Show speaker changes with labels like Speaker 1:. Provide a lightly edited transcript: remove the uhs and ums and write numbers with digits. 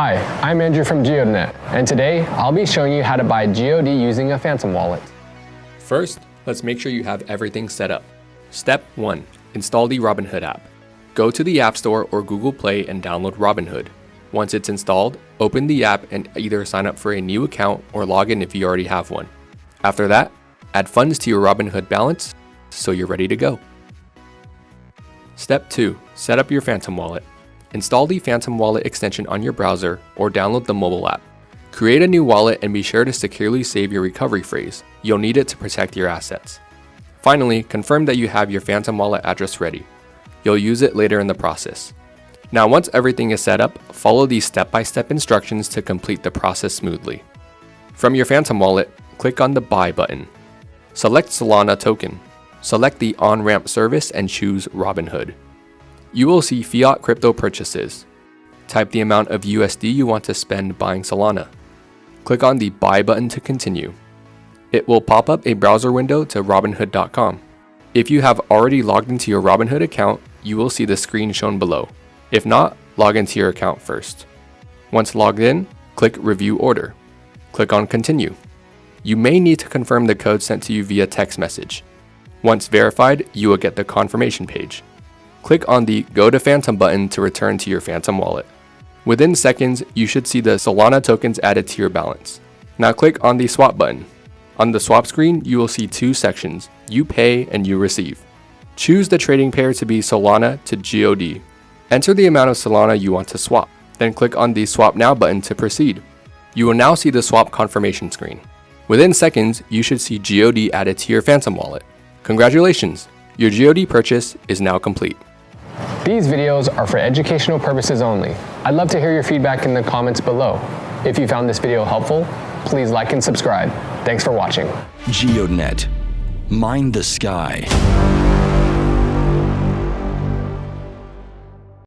Speaker 1: Hi, I'm Andrew from GeoDnet, and today I'll be showing you how to buy GeoD using a Phantom wallet.
Speaker 2: First, let's make sure you have everything set up. Step 1. Install the Robinhood app. Go to the App Store or Google Play and download Robinhood. Once it's installed, open the app and either sign up for a new account or log in if you already have one. After that, add funds to your Robinhood balance so you're ready to go. Step 2. Set up your Phantom wallet. Install the Phantom wallet extension on your browser or download the mobile app. Create a new wallet and be sure to securely save your recovery phrase. You'll need it to protect your assets. Finally, confirm that you have your Phantom wallet address ready. You'll use it later in the process. Now, once everything is set up, follow these step-by-step instructions to complete the process smoothly. From your Phantom wallet, click on the Buy button. Select Solana token. Select the on-ramp service and choose Robinhood. You will see fiat crypto purchases. Type the amount of USD you want to spend buying Solana. Click on the Buy button to continue. It will pop up a browser window to robinhood.com. If you have already logged into your Robinhood account, you will see the screen shown below. If not, log into your account first. Once logged in, click Review Order. Click on Continue. You may need to confirm the code sent to you via text message. Once verified, you will get the confirmation page. Click on the Go to Phantom button to return to your Phantom wallet. Within seconds, you should see the Solana tokens added to your balance. Now click on the Swap button. On the swap screen, you will see two sections, You Pay and You Receive. Choose the trading pair to be Solana to GeoD. Enter the amount of Solana you want to swap. Then click on the Swap Now button to proceed. You will now see the swap confirmation screen. Within seconds, you should see GeoD added to your Phantom wallet. Congratulations! Your GeoD purchase is now complete.
Speaker 1: These videos are for educational purposes only. I'd love to hear your feedback in the comments below. If you found this video helpful, please like and subscribe. Thanks for watching.
Speaker 3: GeoDnet. Mind the sky.